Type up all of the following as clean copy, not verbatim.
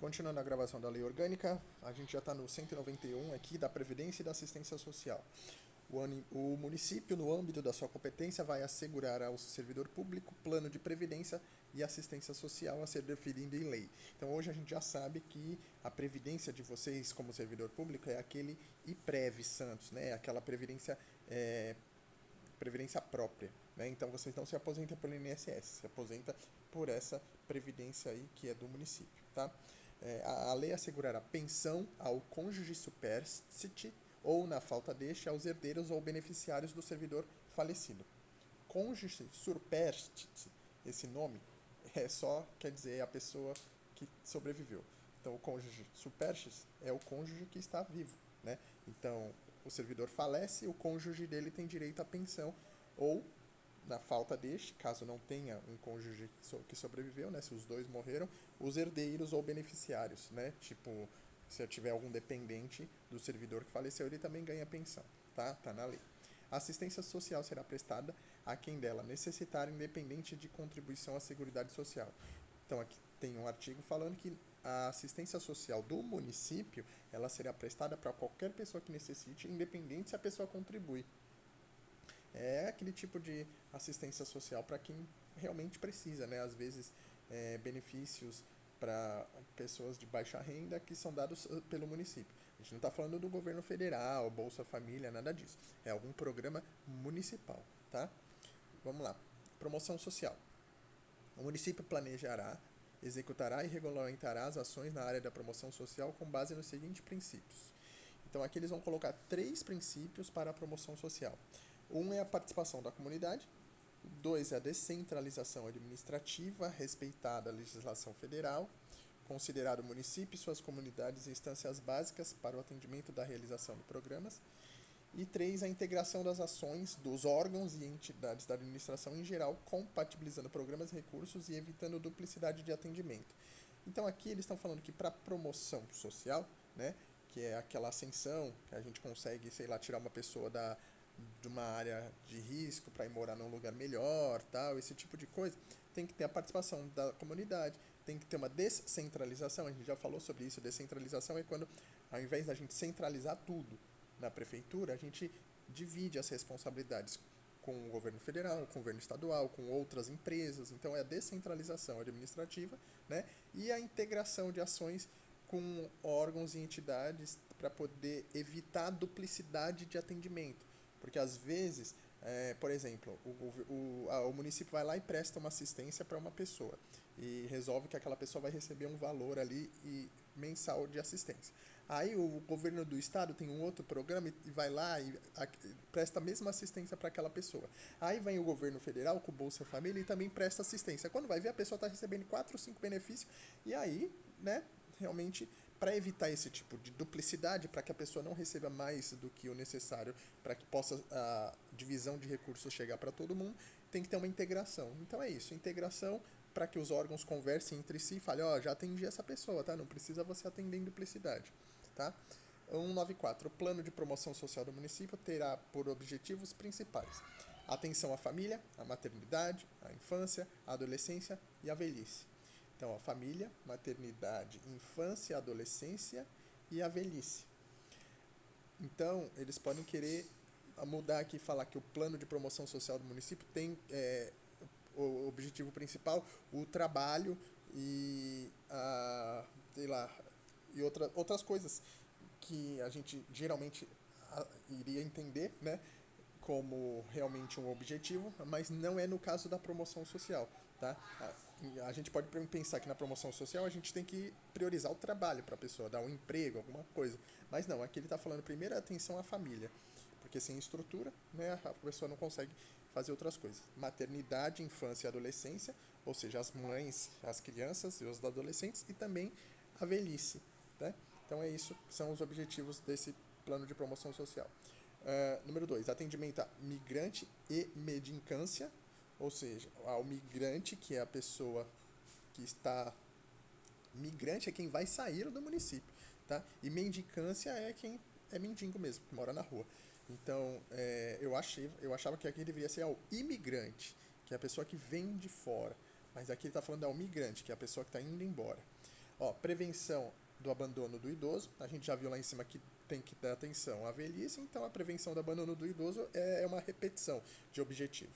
Continuando a gravação da Lei Orgânica, a gente já está no 191 aqui da Previdência e da Assistência Social. O município, no âmbito da sua competência, vai assegurar ao servidor público plano de previdência e assistência social a ser definido em lei. Então, hoje a gente já sabe que a previdência de vocês como servidor público é aquele IPREV Santos, né? Aquela previdência própria, né? Então, vocês não se aposentam pelo INSS, se aposenta por essa previdência aí que é do município, tá? A lei assegurará pensão ao cônjuge supérstite ou, na falta deste, aos herdeiros ou beneficiários do servidor falecido. Cônjuge supérstite, esse nome, quer dizer a pessoa que sobreviveu. Então, o cônjuge supérstite é o cônjuge que está vivo, né? Então, o servidor falece, o cônjuge dele tem direito à pensão ou, na falta deste, caso não tenha um cônjuge que sobreviveu, né, se os dois morreram, os herdeiros ou beneficiários, né, tipo, se tiver algum dependente do servidor que faleceu, ele também ganha pensão, tá? Tá na lei. A assistência social será prestada a quem dela necessitar, independente de contribuição à Seguridade Social. Então, aqui tem um artigo falando que a assistência social do município, ela será prestada para qualquer pessoa que necessite, independente se a pessoa contribui. É aquele tipo de assistência social para quem realmente precisa, né? Às vezes, benefícios para pessoas de baixa renda que são dados pelo município. A gente não está falando do governo federal, Bolsa Família, nada disso. É algum programa municipal, tá? Vamos lá. Promoção social. O município planejará, executará e regulamentará as ações na área da promoção social com base nos seguintes princípios. Então, aqui eles vão colocar 3 princípios para a promoção social. Um é a participação da comunidade. 2 é a descentralização administrativa, respeitada a legislação federal, considerado o município e suas comunidades instâncias básicas para o atendimento da realização de programas. E 3, a integração das ações dos órgãos e entidades da administração em geral, compatibilizando programas e recursos e evitando duplicidade de atendimento. Então aqui eles estão falando que para promoção social, né, que é aquela ascensão que a gente consegue, sei lá, tirar uma pessoa de uma área de risco para ir morar num lugar melhor, tal, esse tipo de coisa, tem que ter a participação da comunidade, tem que ter uma descentralização, a gente já falou sobre isso. Descentralização é quando, ao invés da gente centralizar tudo na prefeitura, a gente divide as responsabilidades com o governo federal, com o governo estadual, com outras empresas. Então, é a descentralização administrativa, né? E a integração de ações com órgãos e entidades para poder evitar a duplicidade de atendimento. Porque, às vezes, por exemplo, o município vai lá e presta uma assistência para uma pessoa e resolve que aquela pessoa vai receber um valor ali mensal de assistência. Aí o governo do estado tem um outro programa e vai lá e presta a mesma assistência para aquela pessoa. Aí vem o governo federal com o Bolsa Família e também presta assistência. Quando vai ver, a pessoa está recebendo 4 ou 5 benefícios e aí, né, realmente, para evitar esse tipo de duplicidade, para que a pessoa não receba mais do que o necessário, para que possa a divisão de recursos chegar para todo mundo, tem que ter uma integração. Então é isso, integração para que os órgãos conversem entre si e falem, já atendi essa pessoa, tá? Não precisa você atender em duplicidade, tá? 194. O plano de promoção social do município terá por objetivos principais atenção à família, à maternidade, à infância, à adolescência e à velhice. Então, a família, maternidade, infância, adolescência e a velhice. Então, eles podem querer mudar aqui e falar que o plano de promoção social do município tem o objetivo principal, o trabalho e sei lá, e outras coisas que a gente geralmente iria entender, né, como realmente um objetivo, mas não é no caso da promoção social, tá? A gente pode pensar que na promoção social a gente tem que priorizar o trabalho para a pessoa, dar um emprego, alguma coisa, mas não, aqui ele está falando primeiro atenção à família, porque sem estrutura, né, a pessoa não consegue fazer outras coisas. Maternidade, infância e adolescência, ou seja, as mães, as crianças e os adolescentes, e também a velhice, né? Então é isso, são os objetivos desse plano de promoção social. Número 2, atendimento a migrante e mendicância, ou seja, ao migrante, que é a pessoa que está... Migrante é quem vai sair do município, tá? E mendicância é quem é mendigo mesmo, que mora na rua. Então, eu achava que aqui deveria ser ao imigrante, que é a pessoa que vem de fora. Mas aqui ele está falando ao migrante, que é a pessoa que está indo embora. Ó, prevenção do abandono do idoso. A gente já viu lá em cima que tem que dar atenção à velhice, então a prevenção do abandono do idoso é uma repetição de objetivo.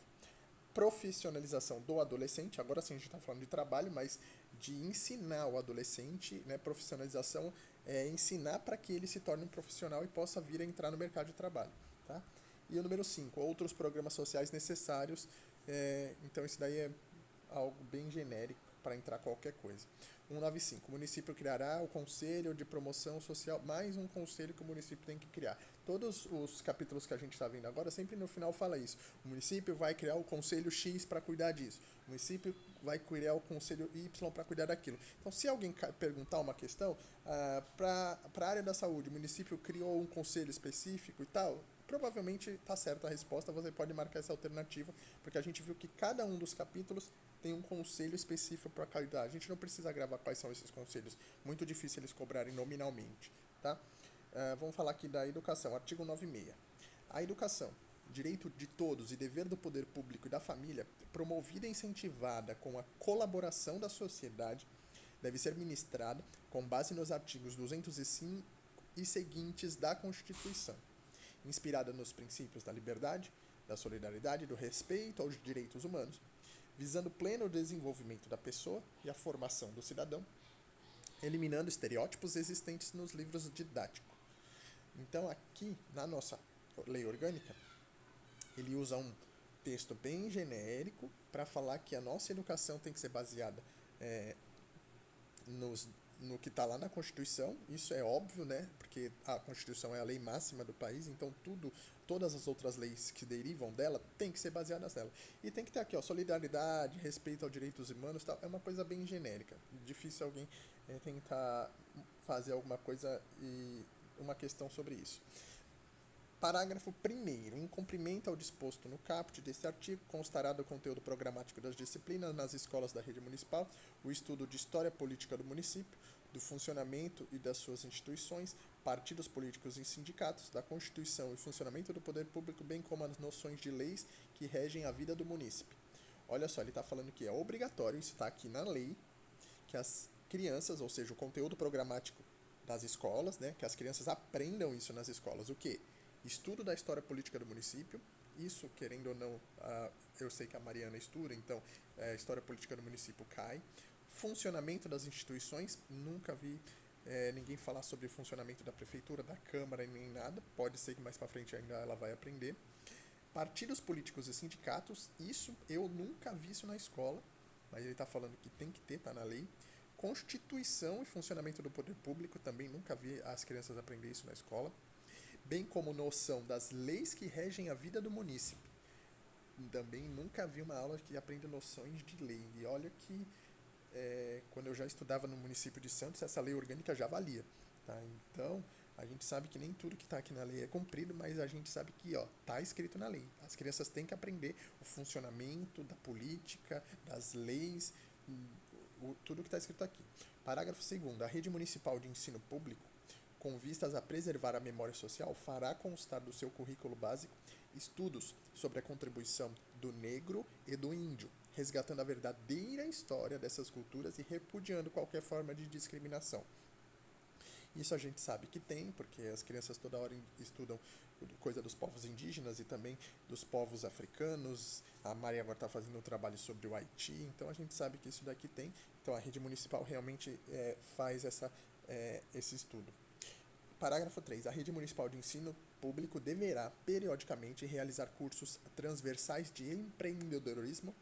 Profissionalização do adolescente, agora sim a gente está falando de trabalho, mas de ensinar o adolescente, né? Profissionalização é ensinar para que ele se torne um profissional e possa vir a entrar no mercado de trabalho, tá? E o número 5, outros programas sociais necessários, então isso daí é algo bem genérico para entrar qualquer coisa. 195. O município criará o Conselho de Promoção Social, mais um conselho que o município tem que criar. Todos os capítulos que a gente está vendo agora, sempre no final fala isso. O município vai criar o Conselho X para cuidar disso. O município vai criar o Conselho Y para cuidar daquilo. Então, se alguém perguntar uma questão, para a área da saúde, o município criou um conselho específico e tal, provavelmente está certa a resposta, você pode marcar essa alternativa, porque a gente viu que cada um dos capítulos tem um conselho específico para cuidar. A gente não precisa gravar quais são esses conselhos, muito difícil eles cobrarem nominalmente, tá? Vamos falar aqui da educação, artigo 96. A educação, direito de todos e dever do poder público e da família, promovida e incentivada com a colaboração da sociedade, deve ser ministrada com base nos artigos 205 e seguintes da Constituição, inspirada nos princípios da liberdade, da solidariedade e do respeito aos direitos humanos, visando o pleno desenvolvimento da pessoa e a formação do cidadão, eliminando estereótipos existentes nos livros didáticos. Então, aqui, na nossa lei orgânica, ele usa um texto bem genérico para falar que a nossa educação tem que ser baseada no que está lá na Constituição. Isso é óbvio, né? Porque a Constituição é a lei máxima do país, então todas as outras leis que derivam dela tem que ser baseadas nela. E tem que ter aqui, ó, solidariedade, respeito aos direitos humanos, tal. É uma coisa bem genérica. Difícil alguém tentar fazer alguma coisa e uma questão sobre isso. Parágrafo 1º. Em cumprimento ao disposto no caput deste artigo, constará do conteúdo programático das disciplinas nas escolas da rede municipal o estudo de história política do município, do funcionamento e das suas instituições, partidos políticos e sindicatos, da Constituição e funcionamento do poder público, bem como as noções de leis que regem a vida do município. Olha só, ele está falando que é obrigatório, isso está aqui na lei, que as crianças, ou seja, o conteúdo programático das escolas, né, que as crianças aprendam isso nas escolas. O quê? Estudo da história política do município, isso, querendo ou não, eu sei que a Mariana estuda, então a história política do município cai. Funcionamento das instituições, nunca vi ninguém falar sobre o funcionamento da prefeitura, da câmara, nem nada, pode ser que mais para frente ainda ela vai aprender. Partidos políticos e sindicatos, isso eu nunca vi isso na escola, mas ele está falando que tem que ter, está na lei. Constituição e funcionamento do poder público, também nunca vi as crianças aprender isso na escola, bem como noção das leis que regem a vida do município. Também nunca vi uma aula que aprende noções de lei. E olha que quando eu já estudava no município de Santos, essa lei orgânica já valia. Tá? Então, a gente sabe que nem tudo que está aqui na lei é cumprido, mas a gente sabe que está escrito na lei. As crianças têm que aprender o funcionamento da política, das leis, tudo que está escrito aqui. Parágrafo 2º. A rede municipal de ensino público, com vistas a preservar a memória social, fará constar do seu currículo básico estudos sobre a contribuição do negro e do índio, resgatando a verdadeira história dessas culturas e repudiando qualquer forma de discriminação. Isso a gente sabe que tem, porque as crianças toda hora estudam coisa dos povos indígenas e também dos povos africanos. A Maria agora está fazendo um trabalho sobre o Haiti, então a gente sabe que isso daqui tem. Então a rede municipal realmente faz esse estudo. Parágrafo 3. A rede municipal de ensino público deverá, periodicamente, realizar cursos transversais de empreendedorismo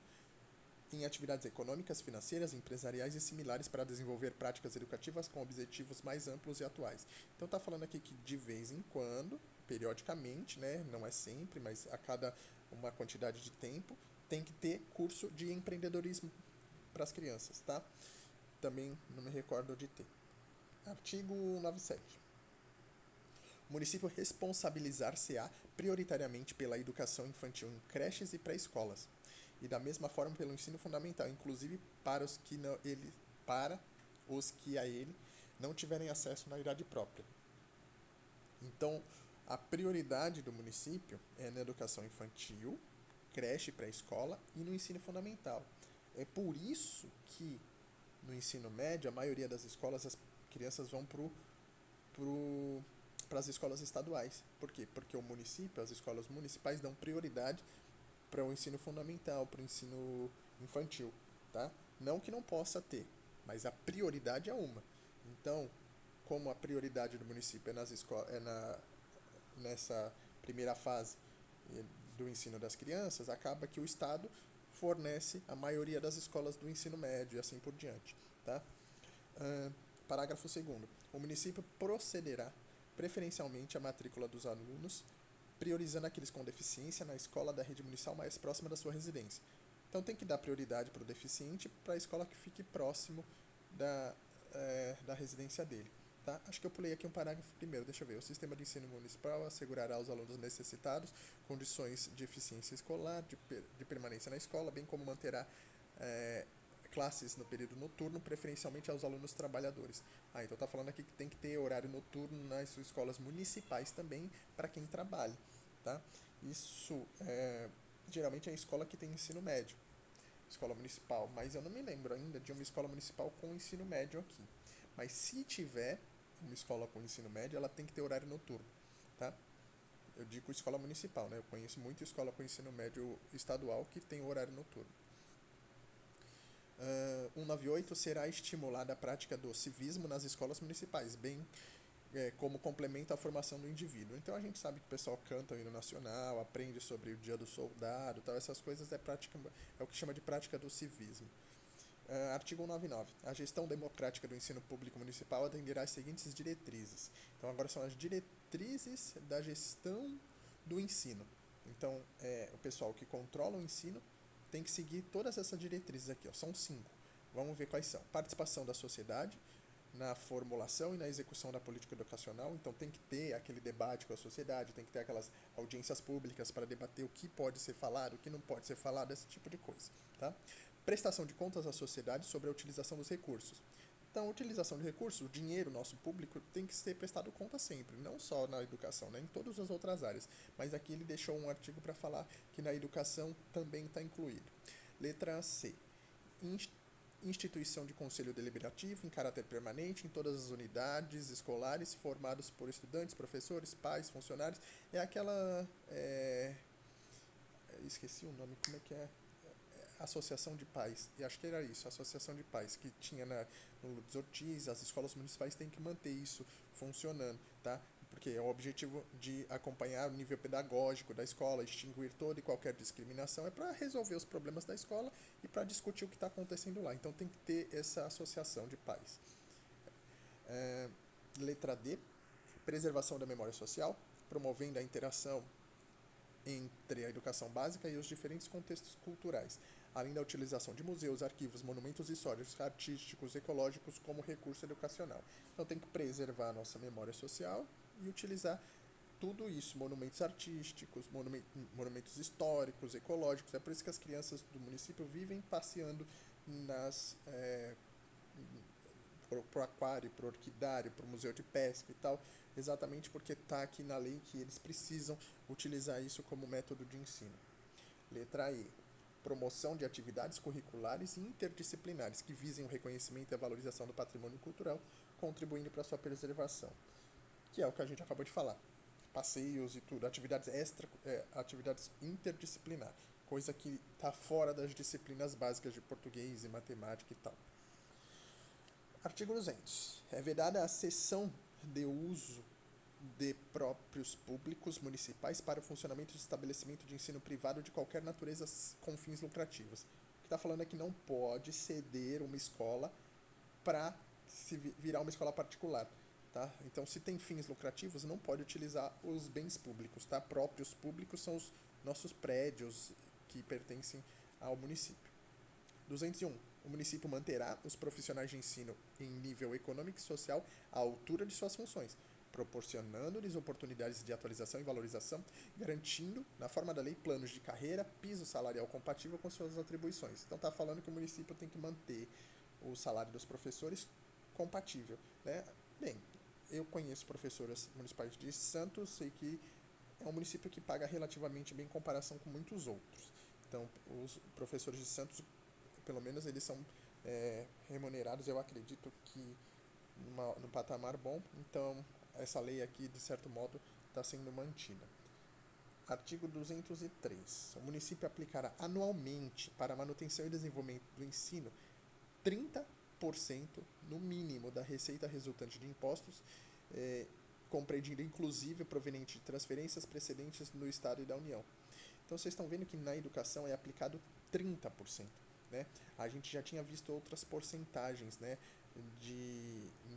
em atividades econômicas, financeiras, empresariais e similares para desenvolver práticas educativas com objetivos mais amplos e atuais. Então está falando aqui que de vez em quando, periodicamente, né, não é sempre, mas a cada uma quantidade de tempo, tem que ter curso de empreendedorismo para as crianças, tá? Também não me recordo de ter. Artigo 97. O município responsabilizar-se-á prioritariamente pela educação infantil em creches e pré-escolas, e da mesma forma pelo ensino fundamental, inclusive para os que a ele não tiverem acesso na idade própria. Então, a prioridade do município é na educação infantil, creche, pré-escola e no ensino fundamental. É por isso que no ensino médio, a maioria das escolas, as crianças vão para as escolas estaduais. Por quê? Porque o município, as escolas municipais dão prioridade para o ensino fundamental, para o ensino infantil, tá? Não que não possa ter, mas a prioridade é uma. Então, como a prioridade do município nessa primeira fase do ensino das crianças, acaba que o Estado fornece a maioria das escolas do ensino médio e assim por diante, tá? Parágrafo 2º. O município procederá preferencialmente à matrícula dos alunos, priorizando aqueles com deficiência na escola da rede municipal mais próxima da sua residência. Então tem que dar prioridade para o deficiente para a escola que fique próximo da residência dele. Tá? Acho que eu pulei aqui um parágrafo primeiro, deixa eu ver. O sistema de ensino municipal assegurará aos alunos necessitados condições de eficiência escolar, de permanência na escola, bem como manterá classes no período noturno, preferencialmente aos alunos trabalhadores. Então tá falando aqui que tem que ter horário noturno nas escolas municipais também para quem trabalha, tá? Isso geralmente é a escola que tem ensino médio, escola municipal, mas eu não me lembro ainda de uma escola municipal com ensino médio aqui. Mas se tiver uma escola com ensino médio, ela tem que ter horário noturno, tá? Eu digo escola municipal, né? Eu conheço muita escola com ensino médio estadual que tem horário noturno. 198 será estimulada a prática do civismo nas escolas municipais, bem como complemento à formação do indivíduo. Então a gente sabe que o pessoal canta o hino nacional, aprende sobre o dia do soldado, tal, essas coisas é o que chama de prática do civismo. Artigo 199. A gestão democrática do ensino público municipal atenderá às seguintes diretrizes. Então agora são as diretrizes da gestão do ensino. Então o pessoal que controla o ensino tem que seguir todas essas diretrizes aqui, ó. São 5. Vamos ver quais são. Participação da sociedade na formulação e na execução da política educacional. Então tem que ter aquele debate com a sociedade, tem que ter aquelas audiências públicas para debater o que pode ser falado, o que não pode ser falado, esse tipo de coisa, tá? Prestação de contas à sociedade sobre a utilização dos recursos. Então, a utilização de recursos, o dinheiro nosso público tem que ser prestado conta sempre, não só na educação, né, em todas as outras áreas. Mas aqui ele deixou um artigo para falar que na educação também está incluído. Letra C. Instituição de conselho deliberativo em caráter permanente em todas as unidades escolares formados por estudantes, professores, pais, funcionários. É aquela... esqueci o nome, como é que é? Associação de pais, e acho que era isso, associação de pais, que tinha no Lourdes Ortiz. As escolas municipais têm que manter isso funcionando, tá? Porque é o objetivo de acompanhar o nível pedagógico da escola, extinguir toda e qualquer discriminação, é para resolver os problemas da escola e para discutir o que está acontecendo lá. Então tem que ter essa associação de pais. Letra D, preservação da memória social, promovendo a interação entre a educação básica e os diferentes contextos culturais, além da utilização de museus, arquivos, monumentos históricos, artísticos, ecológicos como recurso educacional. Então tem que preservar a nossa memória social e utilizar tudo isso, monumentos artísticos, monumentos históricos, ecológicos. É por isso que as crianças do município vivem passeando pro aquário, pro orquidário, pro museu de pesca e tal, exatamente porque está aqui na lei que eles precisam utilizar isso como método de ensino. Letra E. Promoção de atividades curriculares e interdisciplinares que visem o reconhecimento e a valorização do patrimônio cultural, contribuindo para a sua preservação. Que é o que a gente acabou de falar. Passeios e tudo, atividades interdisciplinares, coisa que está fora das disciplinas básicas de português e matemática e tal. Artigo 200. É vedada a cessão de uso de próprios públicos municipais para o funcionamento de estabelecimento de ensino privado de qualquer natureza com fins lucrativos. O que está falando é que não pode ceder uma escola para se virar uma escola particular. Tá? Então, se tem fins lucrativos, não pode utilizar os bens públicos. Tá? Próprios públicos são os nossos prédios que pertencem ao município. 201. O município manterá os profissionais de ensino em nível econômico e social à altura de suas funções, proporcionando-lhes oportunidades de atualização e valorização, garantindo, na forma da lei, planos de carreira, piso salarial compatível com suas atribuições. Então está falando que o município tem que manter o salário dos professores compatível, né? Bem, eu conheço professoras municipais de Santos, sei que é um município que paga relativamente bem em comparação com muitos outros. Então, os professores de Santos, pelo menos, eles são remunerados, eu acredito que num patamar bom, então essa lei aqui, de certo modo, está sendo mantida. Artigo 203. O município aplicará anualmente para a manutenção e desenvolvimento do ensino 30% no mínimo da receita resultante de impostos, compreendida inclusive proveniente de transferências precedentes no Estado e da União. Então vocês estão vendo que na educação é aplicado 30%. Né? A gente já tinha visto outras porcentagens, né?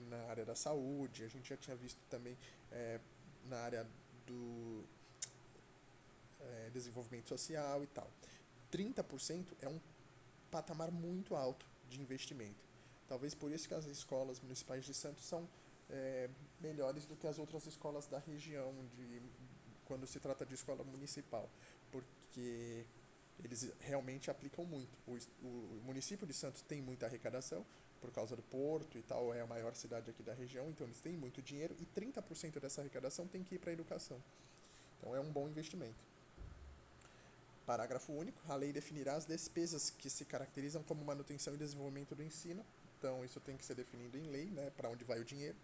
Na área da saúde, a gente já tinha visto também na área do desenvolvimento social e tal. 30% é um patamar muito alto de investimento. Talvez por isso que as escolas municipais de Santos são melhores do que as outras escolas da região, quando se trata de escola municipal, porque eles realmente aplicam muito. O município de Santos tem muita arrecadação, por causa do porto e tal, é a maior cidade aqui da região, então eles têm muito dinheiro e 30% dessa arrecadação tem que ir para a educação. Então é um bom investimento. Parágrafo único. A lei definirá as despesas que se caracterizam como manutenção e desenvolvimento do ensino. Então, isso tem que ser definido em lei, né, para onde vai o dinheiro.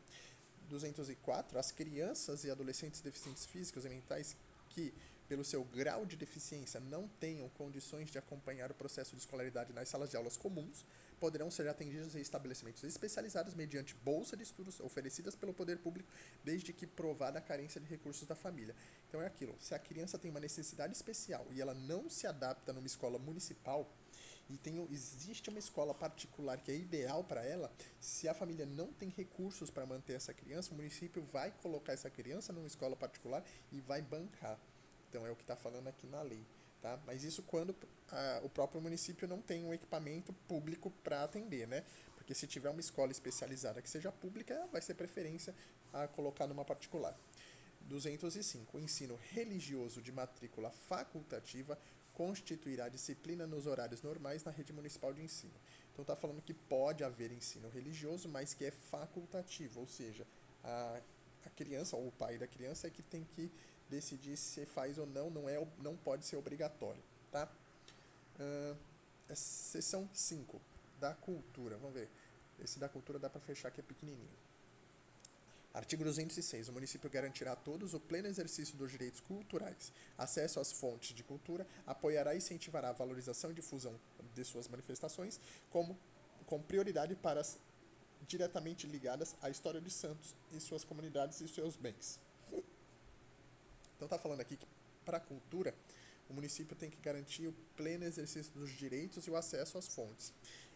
204. As crianças e adolescentes deficientes físicos e mentais que, pelo seu grau de deficiência, não tenham condições de acompanhar o processo de escolaridade nas salas de aulas comuns, poderão ser atendidos em estabelecimentos especializados mediante bolsa de estudos oferecidas pelo poder público, desde que provada a carência de recursos da família. Então é aquilo, se a criança tem uma necessidade especial e ela não se adapta numa escola municipal, e existe uma escola particular que é ideal para ela, se a família não tem recursos para manter essa criança, o município vai colocar essa criança numa escola particular e vai bancar. Então é o que está falando aqui na lei. Tá? Mas isso quando o próprio município não tem um equipamento público para atender, né? Porque se tiver uma escola especializada que seja pública, vai ser preferência a colocar numa particular. 205. O ensino religioso de matrícula facultativa constituirá disciplina nos horários normais na rede municipal de ensino. Então está falando que pode haver ensino religioso, mas que é facultativo, ou seja, a criança ou o pai da criança é que tem que decidir se faz ou não, não pode ser obrigatório, tá? Seção 5, da cultura, vamos ver. Esse da cultura dá para fechar que é pequenininho. Artigo 206. O município garantirá a todos o pleno exercício dos direitos culturais, acesso às fontes de cultura, apoiará e incentivará a valorização e difusão de suas manifestações, com prioridade para as diretamente ligadas à história de Santos e suas comunidades e seus bens. Então está falando aqui que para a cultura, o município tem que garantir o pleno exercício dos direitos e o acesso às fontes.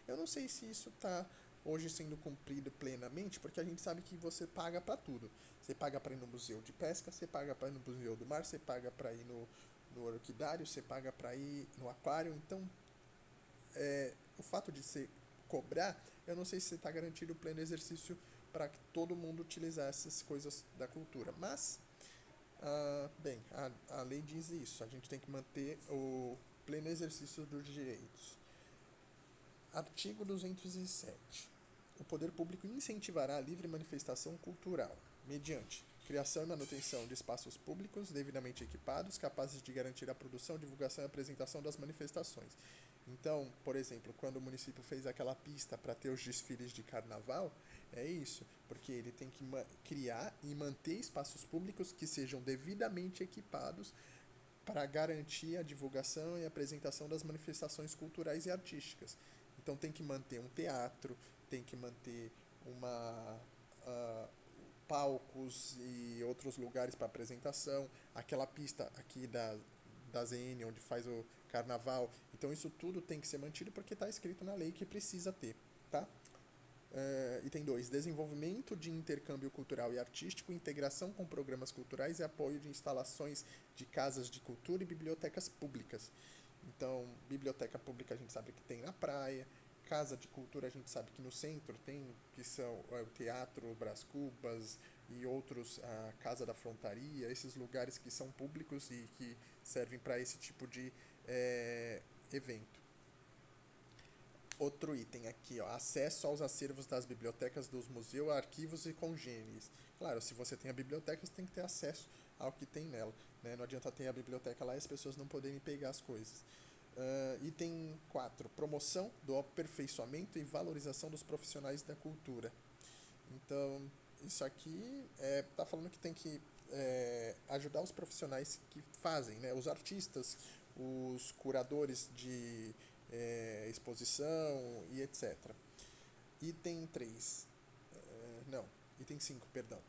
Eu não sei se isso está hoje sendo cumprido plenamente, porque a gente sabe que você paga para tudo. Você paga para ir no museu de pesca, você paga para ir no museu do mar, você paga para ir no orquidário, você paga para ir no aquário. Então, o fato de você cobrar, eu não sei se está garantido o pleno exercício para que todo mundo utilizasse essas coisas da cultura. Mas, bem, a lei diz isso. A gente tem que manter o pleno exercício dos direitos. Artigo 207. O poder público incentivará a livre manifestação cultural, mediante criação e manutenção de espaços públicos devidamente equipados, capazes de garantir a produção, divulgação e apresentação das manifestações. Então, por exemplo, quando o município fez aquela pista para ter os desfiles de carnaval, é isso, porque ele tem que criar e manter espaços públicos que sejam devidamente equipados para garantir a divulgação e apresentação das manifestações culturais e artísticas. Então tem que manter um teatro, tem que manter palcos e outros lugares para apresentação, aquela pista aqui da ZN onde faz o carnaval. Então isso tudo tem que ser mantido porque está escrito na lei que precisa ter, tá? Item 2. Desenvolvimento de intercâmbio cultural e artístico, integração com programas culturais e apoio de instalações de casas de cultura e bibliotecas públicas. Então, biblioteca pública a gente sabe que tem na praia, casa de cultura a gente sabe que no centro tem, que são o Teatro Brás Cubas e outros, a Casa da Frontaria, esses lugares que são públicos e que servem para esse tipo de evento. Outro item aqui, ó, acesso aos acervos das bibliotecas dos museus, arquivos e congêneres. Claro, se você tem a biblioteca, você tem que ter acesso ao que tem nela, né? Não adianta ter a biblioteca lá e as pessoas não poderem pegar as coisas. Item 4. Promoção do aperfeiçoamento e valorização dos profissionais da cultura. Então, isso aqui tá falando que tem que ajudar os profissionais que fazem, né? Os artistas, os curadores de exposição e etc. Item 3. Não, item 5, perdão.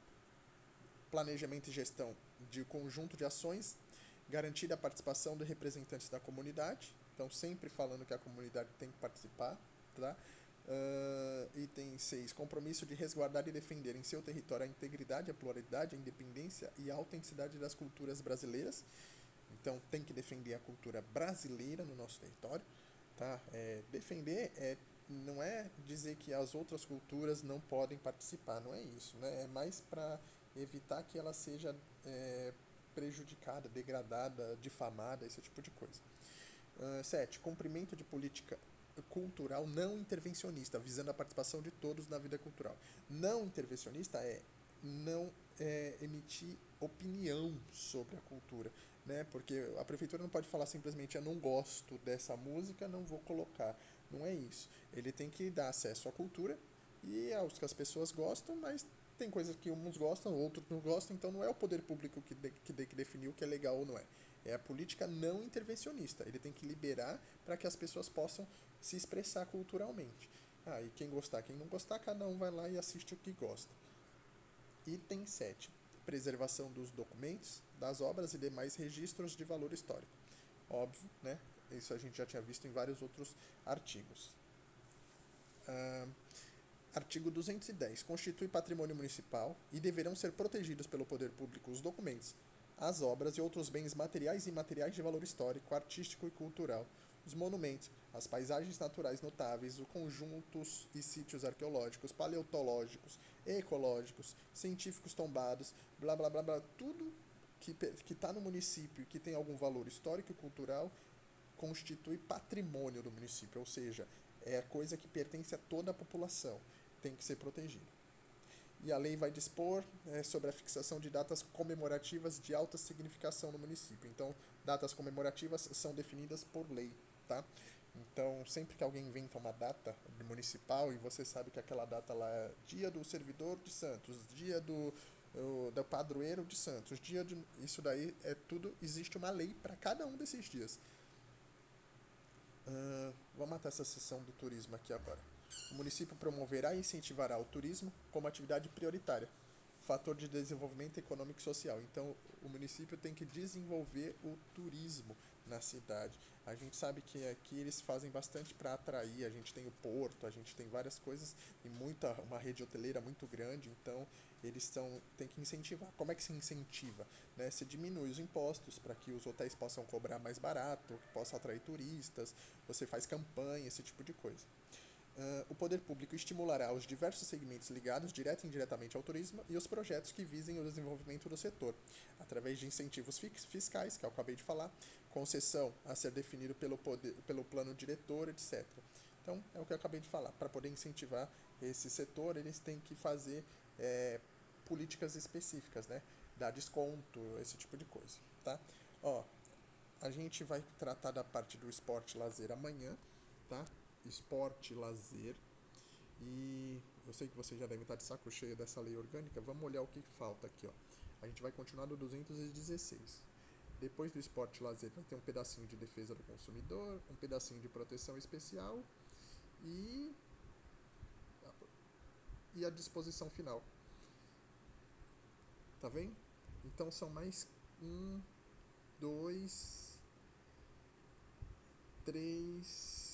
Planejamento e gestão de conjunto de ações, garantir a participação de representantes da comunidade, então sempre falando que a comunidade tem que participar, tá? Item 6, compromisso de resguardar e defender em seu território a integridade, a pluralidade, a independência e a autenticidade das culturas brasileiras, então tem que defender a cultura brasileira no nosso território, tá? Defender não é dizer que as outras culturas não podem participar, não é isso, né? É mais para evitar que ela seja prejudicada, degradada, difamada, esse tipo de coisa. 7. Cumprimento de política cultural não intervencionista, visando a participação de todos na vida cultural. Não intervencionista é não emitir opinião sobre a cultura, né? Porque a prefeitura não pode falar simplesmente eu não gosto dessa música, não vou colocar. Não é isso. Ele tem que dar acesso à cultura e aos que as pessoas gostam, mas tem coisas que uns gostam, outros não gostam, então não é o poder público que definir o que é legal ou não é. É a política não intervencionista. Ele tem que liberar para que as pessoas possam se expressar culturalmente. E quem gostar, quem não gostar, cada um vai lá e assiste o que gosta. Item 7. Preservação dos documentos, das obras e demais registros de valor histórico. Óbvio, né? Isso a gente já tinha visto em vários outros artigos. Artigo 210. Constitui patrimônio municipal e deverão ser protegidos pelo poder público os documentos, as obras e outros bens materiais e imateriais de valor histórico, artístico e cultural, os monumentos, as paisagens naturais notáveis, os conjuntos e sítios arqueológicos, paleontológicos, ecológicos, científicos tombados, blá blá blá blá, tudo que está no município e que tem algum valor histórico e cultural constitui patrimônio do município, ou seja, é coisa que pertence a toda a população, tem que ser protegido. E a lei vai dispor sobre a fixação de datas comemorativas de alta significação no município. Então, datas comemorativas são definidas por lei, tá? Então, sempre que alguém inventa uma data municipal e você sabe que aquela data lá é dia do servidor de Santos, dia do padroeiro de Santos, dia de... Isso daí é tudo, existe uma lei para cada um desses dias. Vamos matar essa seção do turismo aqui agora. O município promoverá e incentivará o turismo como atividade prioritária, fator de desenvolvimento econômico e social. Então, o município tem que desenvolver o turismo na cidade. A gente sabe que aqui eles fazem bastante para atrair. A gente tem o porto, a gente tem várias coisas e uma rede hoteleira muito grande. Então, eles têm que incentivar. Como é que se incentiva? Né? Se diminui os impostos para que os hotéis possam cobrar mais barato, que possa atrair turistas. Você faz campanha, esse tipo de coisa. O poder público estimulará os diversos segmentos ligados direta e indiretamente ao turismo e os projetos que visem o desenvolvimento do setor, através de incentivos fiscais, que eu acabei de falar, concessão a ser definido pelo plano diretor, etc. Então, é o que eu acabei de falar. Para poder incentivar esse setor, eles têm que fazer políticas específicas, né? Dar desconto, esse tipo de coisa, tá? A gente vai tratar da parte do esporte e lazer amanhã, tá? Esporte, lazer, e eu sei que você já deve estar de saco cheio dessa lei orgânica. Vamos olhar o que falta aqui, ó. A gente vai continuar no 216. Depois do esporte e lazer vai ter um pedacinho de defesa do consumidor, um pedacinho de proteção especial e a disposição final. Tá vendo? Então são mais 1, 2, 3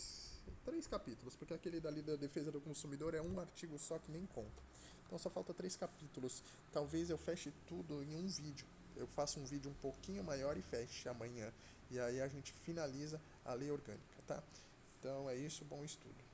capítulos, porque aquele dali da defesa do consumidor é um artigo só que nem conta. Então só falta 3 capítulos. Talvez eu feche tudo em um vídeo. Eu faço um vídeo um pouquinho maior e feche amanhã. E aí a gente finaliza a lei orgânica, tá? Então é isso, bom estudo.